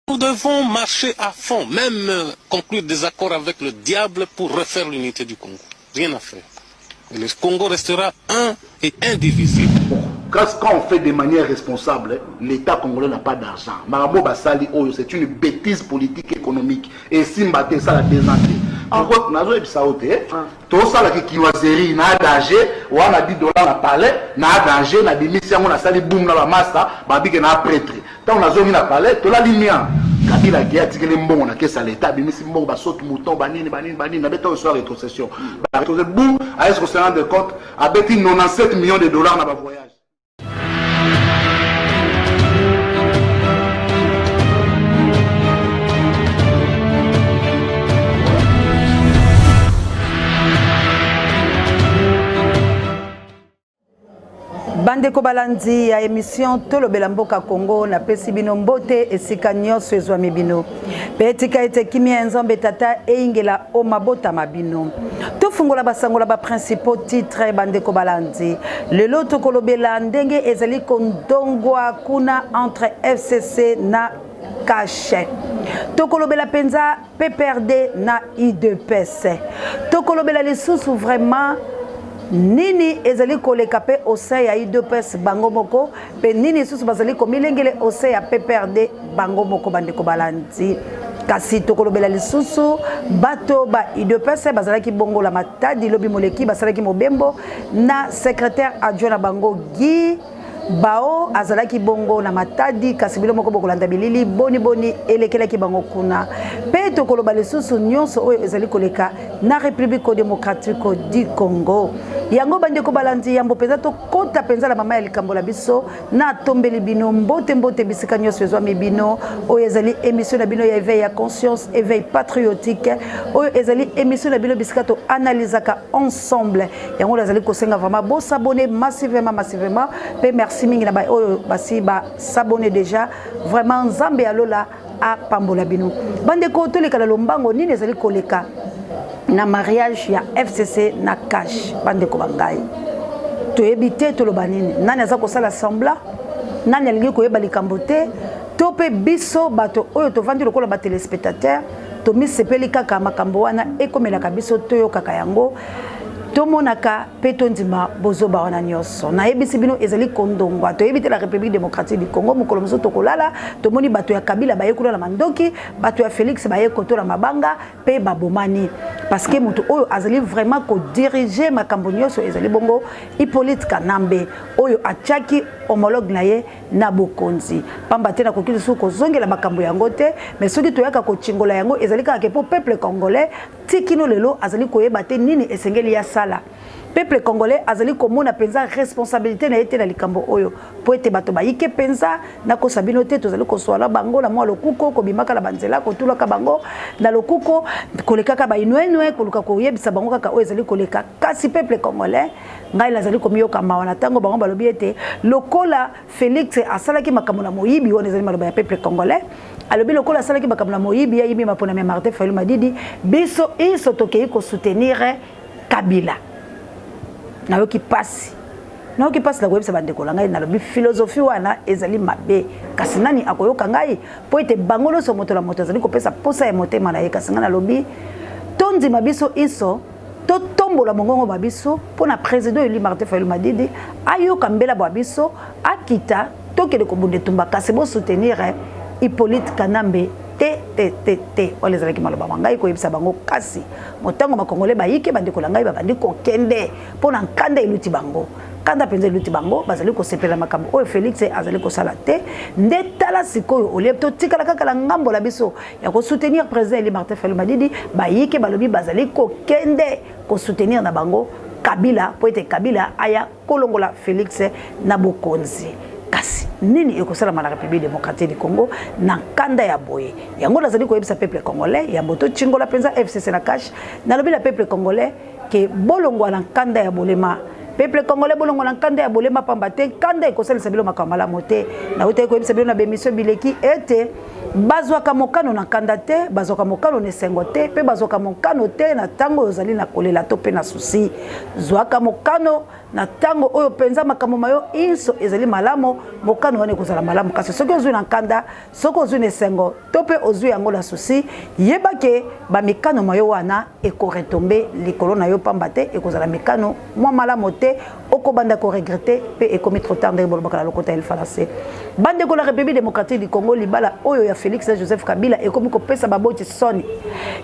Nous devons marcher à fond, même conclure des accords avec le diable pour refaire l'unité du Congo. Rien à faire. Et le Congo restera un et indivisible. Quand on fait de manière responsable, l'État congolais n'a pas d'argent. Marabo Bassali Oyo, c'est une bêtise politique économique. Et Simbate, ça l'a désanté. Pourquoi nous avons saoté? Tout ça, la kiwazeri, n'a danger, ou on a $10 à palais, n'a danger, n'a démission, on a sali boum dans la massa, babi n'a prêtre. Tant on a zoné à palais, tout la ligne. Kabila qui a tiré les bons, on a caissé à l'État, mais si bon, bah saute mouton, banine, n'a pas de soir rétrocession. Boum, à ce qu'on se rende compte, a bêti 97 millions de dollars dans le voyage. Bandeko balandi ya émission Tolobela Mboka Congo na pesi bino mbote esika nyonso ezwami bino petika ete kimia nzambe tata eingela o mabota mabino tofungola basangola ba principaux titres bandeko balandi lelo tokolobela ndenge ezali kondongwa kuna entre FCC na Cache tokolobela penza PPRD na IDPS tokolobela lisusu vraiment nini ezali koleka pe ose ya IDPS bango moko pe nini susu bazali komilengele ose ya PPRD bango moko bandeko balandi kasi tokolobela lisusu bato ba IDPS bazalaki bongo la matadi lobi moleki basalaki mobembo na secrétaire adjoint na bango Guy Bao azalaki bongo na matadi kasi bilo moko bokolanda bilili boni elekelaki bango kuna pe tokoloba lisusu nyonso oyo ezali koleka na République démocratique du Congo yango bandeko balandi yambo penza to kota penza la mama ya likambo la biso na tombeli bino mbote bisika nyonso ezwami bino oyo ezali émission na bino ya éveil ya conscience éveil patriotique oyo ezali émission na bino bisika to analysaka ensemble yango ezali kosenga vraiment bo s'abonner massivement pe merci mingi na ba oyo basi ba s'abonner déjà vraiment nzambe alola a pambola bino bandeko toleka la lombango nini ezali koleka na mariage ya FCC na Cache bandeko bangai to ebité to lobanini nani aza ko sala sembla nani alingi ko yeba likambo te to pe biso bato oyo to vandi lokola ba téléspectateur to misepeli kaka makambo wana ekomelaka biso to yo kaka yango tomonaka peto ndima bozoba wana nyonso na yebisi bino ezali kondongwa to yebite la République démocratique du Congo mokolo moso tokolala tomoni bato ya Kabila baye kuna na mandoki bato ya Félix baye kotora mabanga pe babomani parce que moto oyo azali vraiment ko diriger makambo nyonso ezali bongo Hippolyte Kanambe oyo achaki homologue na ye na bokonzi pamba te na kokili su kozongela makambo yango te mais soki toyaka ko chingola yango ezali kaka po peuple congolais tikino lelo azali koyeba te nini esengeli ya sala peuple congolais azali komona penza responsabilité na yete na likambo oyo po ete bato bayike penza na kosabino te tozali koswala bango na mwa lokuko kobimaka la banzela kotulaka bango na lokuko kolekaka ba inwenwe koluka koyebisa bango kaka oyo ezali koleka kasi peuple congolais ngai lazali komiyoka mawana tango bango balobi ete lokola Félix asalaki makambo na moyibi wana ezali maloba ya peuple congolais alobi lokola asalaki makambo na moyibi ya yibi mapona ya Martin Fayulu Madidi biso iso tokei ko soutenir Kabila nayoki pasi la koyebisa bandeko la ngai nalobi philosophie wana ezali mabe kasi nani akoyoka ngai po ete bango nyonso moto la moto azali kopesa posa ya motema na ye kasi ngai nalobi tondima biso iso to tombola mongongo babiso pona président Eli Martin Fayulu Madidi ayoka mbela babiso akita tokele kobunde tumba kasi bo soutenir Hippolyte Kanambe te wale zalaki maloba mangai ko yebisa bango kasi motango makongole bayike bandeko la ngai babandi ko kende pona nkanda iluti bango kanda penza iluti bango bazali ko sepela makambo oyo Félix azali ko sala te ndetala sikoyo olepto tikala kaka la ngambo la biso ya ko soutenir président Eli Martin Fayulu Madidi bayike balobi bazali ko kende ko soutenir na bango Kabila po ete Kabila aya kolongola Félix na bokonzi kasi nini ekosala na République démocratique du Congo na kanda ya boye yango lazali koyebisa peuple congolais ya moto chingola penza FCC na Cache na lobi la peuple congolais ke bolongwa na kanda ya bolema peuple congolais bolongwa na kanda ya bolema pamba te kanda ekosala sabilo makamala mote na uta koyebisa bilo na bemission bileki ete bazwaka mokano na kanda te bazwaka mokano na esengo te mpe bazwaka mokano te na ntango oyo ozali na kolela to mpe na susi zwaka mokano na ntango oyo mpenza makambo mayo inso ezali malamu mokano wana ekozala malamu kasi soki ozwi na nkanda soki ozwi na esengo to mpe ozwi yango na susi yeba ke bamikano mayo wana ekoretombe likolo na yo pamba te ekozala mikano mwa malamu te okobanda koregrete mpe ekomi trop tard ndenge bolobaka na lokota elfalase bandeko la République démocratique du Congo libala oyo ya Félix Joseph Kabila ekomi kopesa baboti soni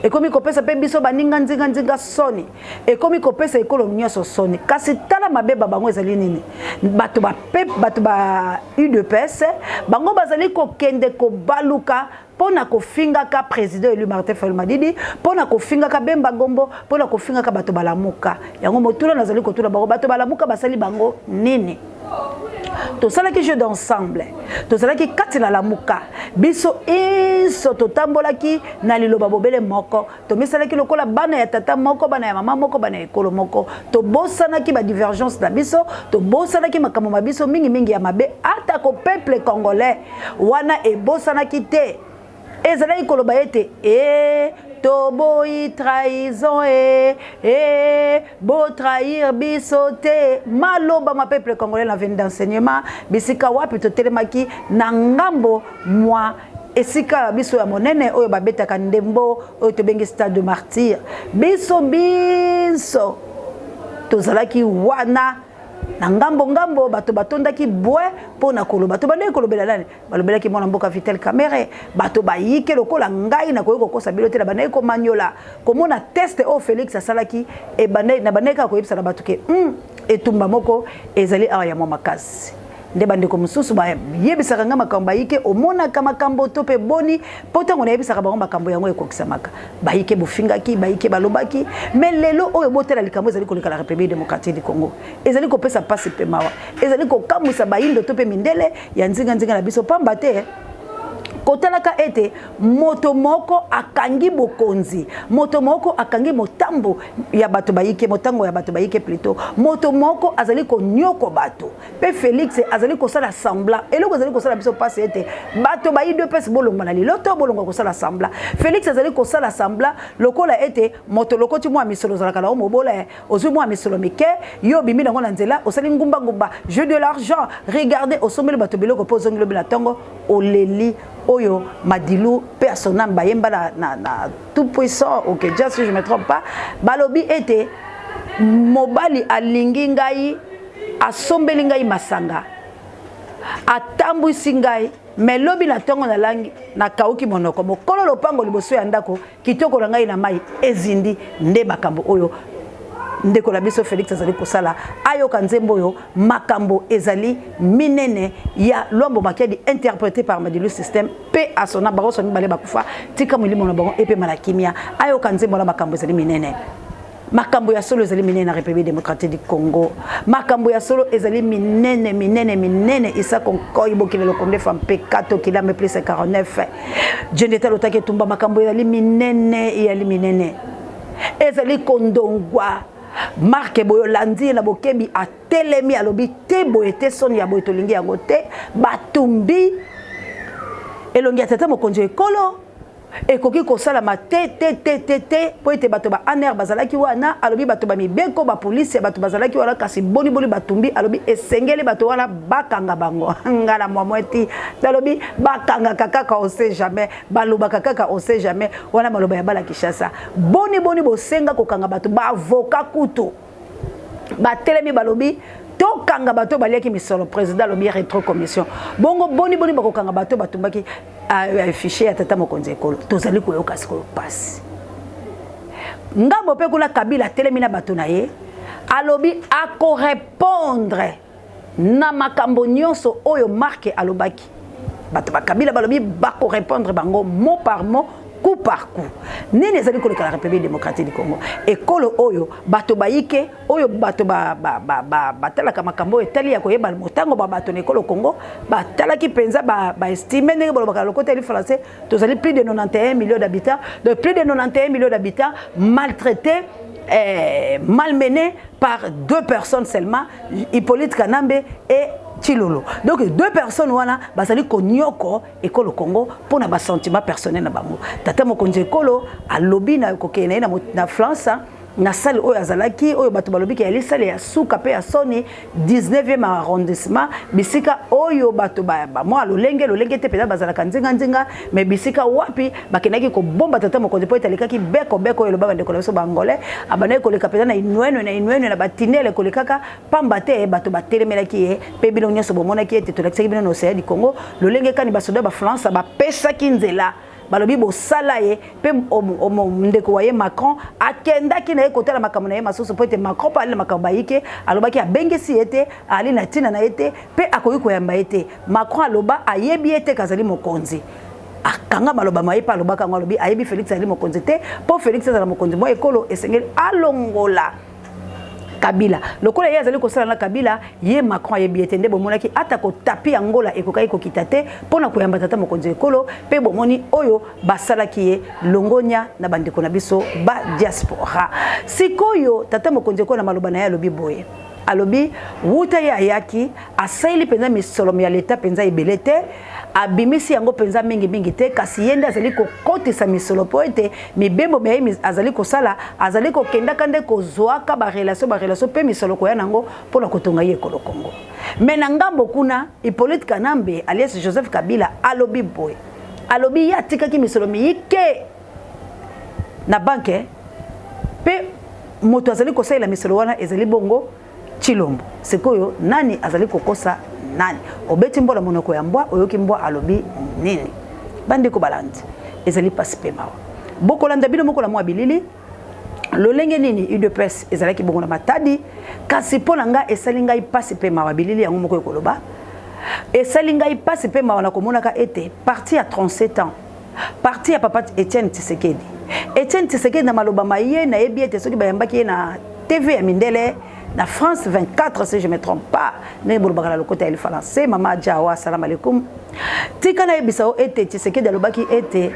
ekomi kopesa pe biso baninga nzinga soni ekomi kopesa ekolo nyonso soni kasi tala mabeba bango ezali nini bato ba UDPS bango bazali kokende kobaluka pona kofingaka président élu Martin Fayulu Madidi pona kofingaka Bemba Gombo pona kofingaka bato balamuka yango motula nazali kotula bango bato balamuka basali bango nini to salaki jeu d'ensemble to salaki kati na lamuka biso iso to tambolaki na liloba bobele moko to misalaki lokola bana ya tata moko bana ya mama moko bana ya ekolo moko to bosanaki ba divergence na biso to bosanaki makambo mabiso mingi ya mabe ata ko peuple congolais wana e bosanaki te ezalaki koloba ete toboyi trahison beau trahir biso te maloba ma peuple congolais na venu d'enseignement bisika wapi to telemaki na ngambo mwa esika biso ya monene oyo babetaka ndembo oyo tobengi stade de martyr biso tozalaki wana na ngambo bato batondaki bwe pona koloba bato bande kolobela nani balobelaki mwana mboka Vitel Kamerhe bato bayike lokola ngai na koyeko kosa bilote na banaye ko manyola komona test o Félix asalaki e banaye na banaye ka koyebisa na bato ke etumba moko ezali awa ya makasi nde bandeko mususu ba yebisaka nga makambo bayike omonaka makambo to pe boni potango na yebisaka bango makambo yango ekokisamaka bayike bofingaki bayike balobaki mais lelo oyo botela likambo ezali koleka la République démocratique du Congo ezali kopesa pasi pe mawa ezali kokamwisa bayindo to pe mindele ya nzinga na biso pamba te kotalaka ete moto moko akangi bokonzi moto moko akangi motambo ya bato bayike motango ya bato bayike plutôt moto moko azali konyoko bato pe Félix azali kosala sembla eloko azali kosala biso passe ete bato bayi deux pes bolongo na liloto bolongo kosala sembla Félix azali kosala sembla lokola ete moto lokoti mwa misolo zalaka na mobola ozwi mwa misolo mike yo bimi nango na nzela osali ngumba jeu de l'argent regardez osomeli bato biloko po zongelo bila tongo oleli oyo madilu personnel bayemba na tout puissant ok déjà si je me trompe pas balobi ete mobali alingi ngai asombeli ngai masanga atambwisi ngai mais lobi na tongo na langi na kauki monoko mokolo lopango liboso ya ndako kitoko na ngai na mai ezindi nde makambo oyo ndeko la biso Félix azali kosala ayoka nzembo oyo makambo ezali minene ya lombo makedi interprété par Madilu système pe asona baro soni bale bakufa tika mulimo na bango epe malakimia ayoka nzembo la makambo ezali minene makambo ya solo ezali minene na République démocratique du Congo makambo ya solo ezali minene isa konkoy bokile lokonde fam pe 4 km plus 49 Jeneta lotake tumba makambo ezali minene ezali kondongwa Marque Boyolandi na bokebi a telemi alobi te boyete soni ya boyetolingi yango te batumbi elongi ya tata mokonzi ekolo ekoki kosala ma te po ete bato ba aner bazalaki wana alobi bato ba mibeko ba police bato bazalaki wana kasi boni batumbi alobi esengeli bato wana bakanga bango ngala mwamweti alobi bakanga kaka on sait jamais baloba kaka on sait jamais wana maloba ya bala Kishasa boni bosenga kokanga bato ba avocat kutu ba telemi balobi to kanga bato baliaki misolo président lobi rétro commission bongo boni bakokanga bato batumbaki fichier ya tata mokonzi ekolo tozali koyoka sikoyo pasi ngambo pe kuna Kabila telemi na bato na ye alobi akorépondre na makambo nyonso oyo marque alobaki bato ba Kabila balobi bakorépondre bango mot par mot coup par coup nini ezali koleka la République démocratique du Congo ekolo oyo bato bayike oyo bato batalaka makambo etali ya koyeba motango bato na ekolo Congo batalaki penza estime ndenge bolobaka lokota eli français tozali plus de 91 millions d'habitants de plus de 91 millions d'habitants maltraités malmenés par deux personnes seulement Hippolyte Kanambe et Chilolo. Donc deux personnes wana bazali konyoko ekolo Congo pour na ba sentiment personnel na bango. Tata mokonzi ekolo alobi na kokena na France na salle oyo azalaki oyo bato balobi ke ali salle ya suka pe ya soni 19e arrondissement bisika oyo bato ba moi lolenge te pena bazalaka nzinga mais bisika wapi bakenaki ko bomba tata mokonzi po etalikaki beko oyo loba bandeko na biso bangolais abana ko leka pena na inweno na batinele ko lekaka pamba te bato batelemelaki ye pe bino nyoso bomonaki ete tolakisaki bino no Océan du Congo lolenge kani basoda ba France ba pesaki nzela balobi bo sala ye pe ndeko waye Macron akenda ki na ye kotala makambo na ye masusu po ete Macron pa ale makambo bayike alobaki abengesi ete ali na tina na ete pe akoyi koyamba ete Macron aloba ayebi ete kazali mokonzi akanga maloba maye pa alobaka ngo alobi ayebi Félix ali mokonzi te po Félix azala mokonzi mo ekolo esengeli alongola Kabila lokola ye azali kosala na Kabila ye Macron ye biete nde bomonaki ata ko tapi Angola ekokai ko kitate pona koyamba tata mokonzi ekolo pe bomoni oyo basalaki ye longonya na bandeko na biso ba diaspora sikoyo tata mokonzi ekolo na maloba na ye alobi boye alobi wuta ye ayaki asaili penza misolomo ya leta penza ebele te abimisi yango penza mingi te kasi yende azali kokotisa misolo po ete mibembo me azali kosala azali kokenda kande kozwaka ba relation pe misolo koya nango pona kotonga ye ekolo Congo mais na ngambo kuna Hippolyte Kanambe alias Joseph Kabila alobi boy alobi ya tikaki misolo miyike na banke pe moto azali kosala misolo wana ezali bongo Chilombo sikoyo nani azali kokosa nani obeti mbola monoko ya mbwa oyoki mbwa alobi nini bandeko balandi ezali pasi pe mawa bokolanda bino moko la mwa bilili lolenge nini UDPS ezalaki bongo na matadi kasi pona nga esali ngai pasi pe mawa bilili yango moko ekoloba esali ngai pasi pe mawa na komonaka ete parti à 37 ans parti ya papa Etienne Tshisekedi na maloba maye na yebi ete soki bayambaki na TV ya Mindele na France 24 si je me trompe pas ne bolobakala lokota il français mama Jawa salam alaikum tika na ebisao ete Tshisekedi alobaki ete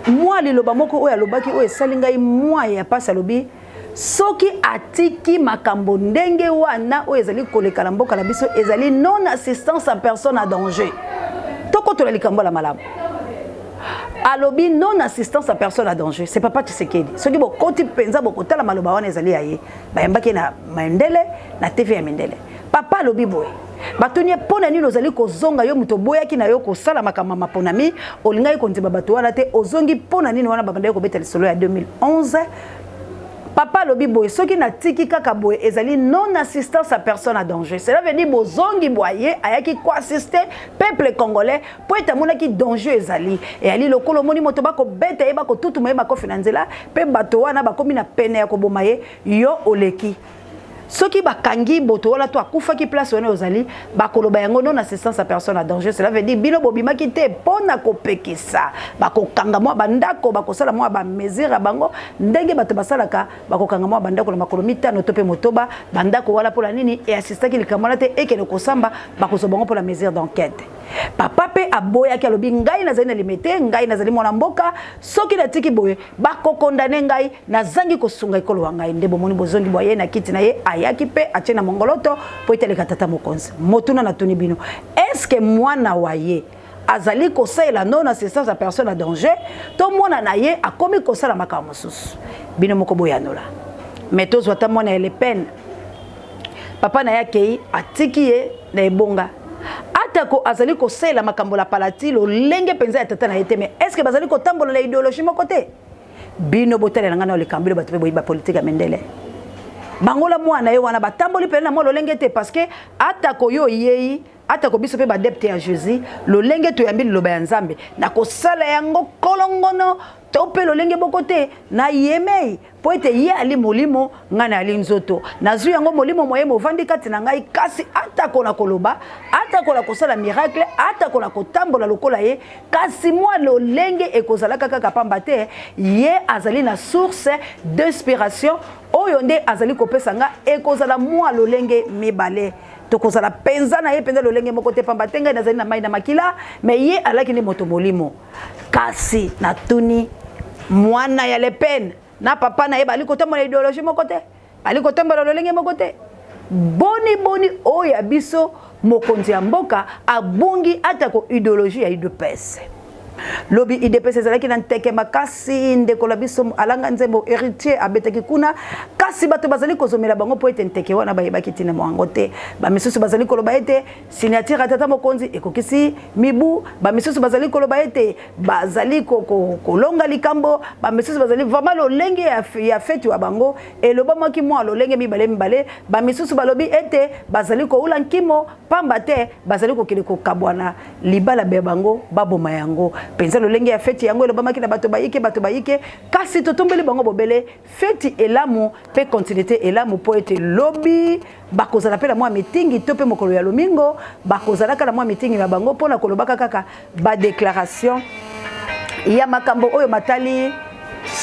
moi liloba moko oyo alobaki oyo esalinga moi ya pasi alobi soki atiki makambo ndenge wana oyo ezali kolekala mboka na biso ezali non assistance à personne à danger toko tola likambo la malamu alobi non assistance à personne à danger c'est papa Tshisekedi soki bokoti penza bokotala maloba wana ezali aye bayambaki na Mindele na TV ya Mindele papa alobi boye batuni pona nini ozali kozonga yo muto boyaki na yo kosala makambo maponami olingai konziba bato wana te ozongi pona nini wana babanda yo kobeta lisolo ya 2011 papa lobi boye soki na tiki kaka boye ezali non assistance à personne à danger cela veut dire bozongi boye ayaki ko assister peuple congolais po etamonaki danger ezali et ali lokolo moni moto bako beta ye bako tutuma ye bako finanzela pe bato wana bakomi na pene ya koboma ye yo oleki soki bakangi boto wala to akufaki place wana ozali bakoloba yango non assistance à personne à danger cela veut dire bino bobimaki te pona kopekisa bakokanga mwa bandako bakosala mwa ba mesure bango ndenge bato basalaka bakokanga mwa bandako na makolo mitano to pe motoba bandako wala pola nini et assistaki likamwana te ekele kosamba bakosobango pola mesure d'enquête papa pe aboya ki alobi ngai nazali na limité ngai nazali mwana mboka soki na tiki boye bakokondane ngai nazangi kosunga ekolo wa ngai ndebo moni bozongi boye na kiti na ye ayaki pe atie na mongoloto po eteleka tata mokonzi motuna na tuni bino est-ce que mwana waye azali kosala non assistance à personne à danger to mwana na ye akomi kosala makambo mosusu bino moko boyanola mais to zwata mwana ya Le Pen papa na yake atiki ye na ebonga atako azali kosala makambo la palatilo lenge penza ya tata na yete mais est-ce que bazali kotambola la idéologie moko te bino botale ngana le kambilo bato pe boyiba politique ya Mindele bangola mwana ye wana batamboli pe na mo lolenge te parce que atako yo yei atako biso pe ba adepte ya Jésus lolenge to yambi loba ya Nzambe na kosala yango kolongono to pe lolenge bokote na yemei po ete ye ali molimo ngana ali nzoto nazu yango molimo moye movandi kati na ngai kasi atako na koloba atako na kosala miracle atako na kotambola lokola ye kasi moi lolenge ekozala kaka pamba te ye azali na source d'inspiration oyo nde azali kopesa nga ekozala moi lolenge mibale tokozala penza na ye penza lolenge moko te pamba te ngai nazali na mai na makila mais ye alaki ni moto molimo kasi na tuni mwana ya Le Pen na papa na ye bali kotambola idéologie moko te bali kotambola lolenge moko te boni oya biso mokonzi ya mboka abungi atako idéologie ya UDPS. Lobi IDPS ezalaki na nteke makasi ndeko la biso alanga nzembo héritier abetaki kuna kasi bato bazali kozomela bango po ete nteke wana bayebaki tina mwango te ba misusu bazali koloba ete signature atata mokonzi ekokisi mibu ba misusu bazali koloba ete bazali kolonga likambo ba misusu bazali vraiment lolenge ya feti wa bango eloba maki mwa lolenge mibale ba misusu balobi ete bazali koula nkimo pamba te bazali kokele kokabwana libala be bango baboma yango penza lolenge ya feti yango eloba maki na bato bayike kasi totombeli bango bobele feti elamu pe continuité elamu po ete lobi bakozala pe la mwa meeting to pe mokolo ya lomingo bakozala kala mwa meeting na bango pona kolobaka kaka ba déclaration ya makambo oyo matali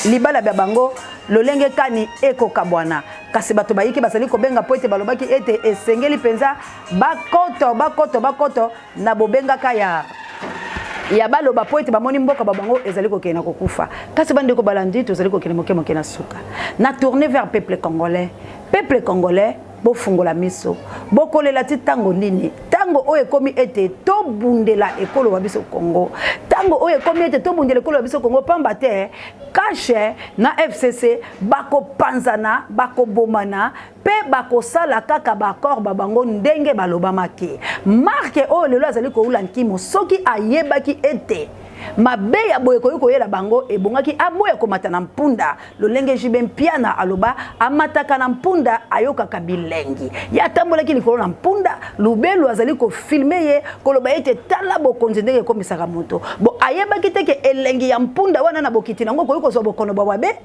libala bya bango lolenge kani eko kabwana kasi bato bayiki basali kobenga po ete balobaki ete esengeli penza bakoto na bobenga kaya ya baloba po ete bamoni mboka babango ezali kokena kokufa kasi bande ko balandi tozali kokena moke na suka na tourner vers peuple congolais bofungola miso bokolela ti tango nini tango oyo ekomi ete tobundela ekolo wa biso Congo tango oyo ekomi ete tobundela ekolo wa biso Congo pamba te kashe na FCC bakopanzana bakobomana pe bakosala kaka bakor babango ndenge balobamaki marke oyo lelo azali koula nkimo soki ayebaki ete mabe ya boye koyela bango ebongaki aboya komata na mpunda lolenge jibe mpiana aloba amataka na mpunda ayoka kabilengi ya tambolaki likolo na mpunda lubelu azali ko filmer ye koloba ete tala bokonzi ndenge komisaka moto bo ayebaki teke elengi ya mpunda wana na bokiti nango koyiko zo bokono bawabe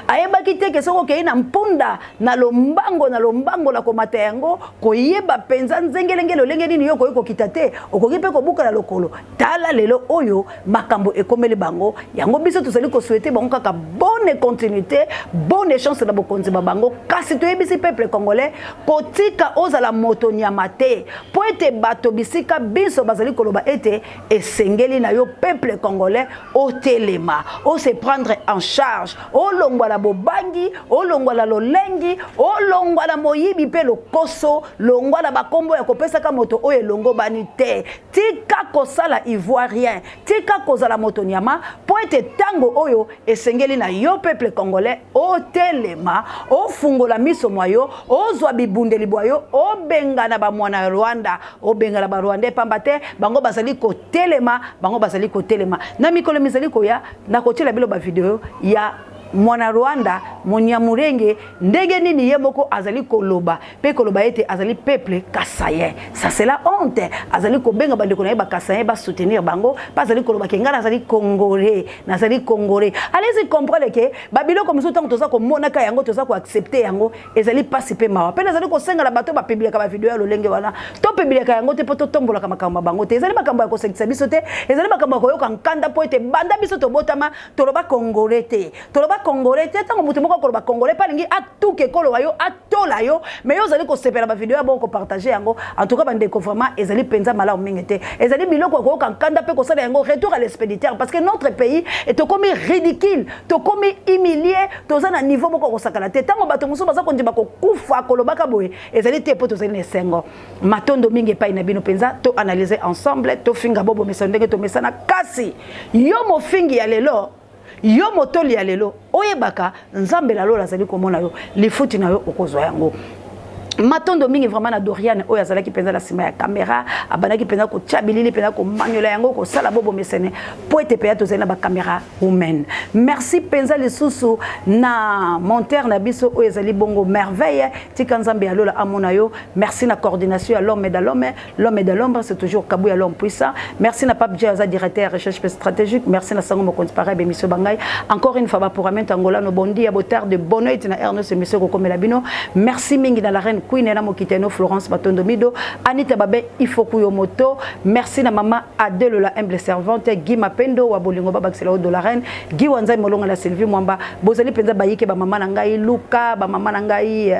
ayebaki teke soko ke na mpunda na lombango la komata yango koyeba penza nzengelenge lolenge nini yo koyiko kitate okoki pe kobuka na lokolo tala lelo oyo makambo ekomeli bango yango biso tozali ko souhaiter bango kaka bonne continuité bonne chance na bokonzi bango kasi toyebisi peuple congolais kotika ozala moto nyamate po ete bato bisika biso bazali koloba ete esengeli na yo peuple congolais o telema o se prendre en charge o longwa la bobangi o longwa la lolengi o longwa la moyibi pe lokoso longwa la bakombo ya kopesa ka moto o elongo banite tika kosala ivoirien tika kozala moto nyama po ete tango oyo esengeli na yo peuple congolais o telema o fungola miso mwayo o zwa bibundeli bwayo o benga na ba mwana Rwanda o benga na ba Rwanda pamba te bango bazali ko telema na mikolo mizali ko ya na kotela bilo ba video ya mwana Rwanda Monyamurenge ndege nini yemoko azali koloba pe koloba ete azali peuple kasayen ça c'est la honte azali ko benga bandeko na ba kasayen ba soutenir bango pas azali koloba kenga azali congolais allez-y comprendre que babilo comme ça tant toza ko monaka yango toza ko accepter yango ezali pasi pe mawa pe azali ko senga la bato ba publier ka ba video ya lolenge wana to publier ka yango te poto tombola ka makamba bango te ezali makambo ya ko sekisa biso te ezali makambo ko yoka nkanda po ete banda biso to botama toloba congolais te toloba congolais te tango mutu moko koloba congolais palingi atuke kolo wayo atola yo mais yo zali ko sepela ba video ya bon ko partager yango en tout cas bande ko vraiment ezali penza mala omingete ezali biloko ko kankanda pe ko sala yango retour à l'expéditeur parce que notre pays est comme ridicule to comme humilié toza na niveau moko ko sakala te tango bato muso baza ko ndima ko kufa koloba ka boye ezali te po to zali na sengo matondo mingi pa ina bino penza to analyser ensemble to finga bobo mesondenge to mesana kasi yo mo fingi ya lelo yo motoli ya lelo oyebaka nzambe la lola zali komona yo lifuti na yo okozwa yango matondo mingi vraiment na Doriane oyo azalaki penza la sima ya caméra abanaki penza ko tchabilili penza ko manyola yango ko sala bobo mesene po ete peya tozali na ba caméra humaine merci penza lisusu na monteur na biso oyo ezali bongo merveille tika nzambe ya lola amona yo merci na coordination ya l'homme et de l'ombre c'est toujours Kabou ya l'homme puissant merci na Pape Jaza directeur recherche stratégique merci na Sango Mokonzi pareil monsieur Bangai encore une fois pour amener Angola no bondi ya botar de bonheur na Ernest monsieur Kokomela bino merci mingi na la reine Queen na Mokiteno Florence Batondo Mido Anita Babe Ifokuyo Moto merci na maman Adèle la humble servante Guy Mapendo wa bolingo baba xela de la reine Guy Wanzai Molonga la Sylvie Mwamba bozali penza bayike ba mama na ngai Luka ba mama na ngai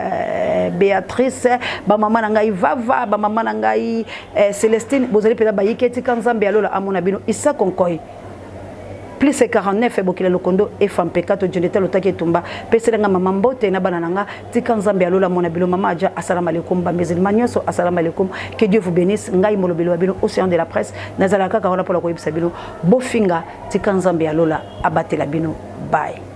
Béatrice ba mama na ngai Vava ba mama na ngai Célestine bozali penza bayike tika nzambe ya lola amona bino Isa Konkoy plus 49 bokile lokondo FMPK to Jonathan Lotaki Tumba peselenga mama mbote na bana nanga tika nzambe alola mona bilo mama aja assalamu alaikum ba musulman nyoso assalamu alaikum que Dieu vous bénisse ngai molobelo bino océan de la presse nazala kaka wana pola ko yebisa bino bofinga tika nzambe alola abatela bino bye.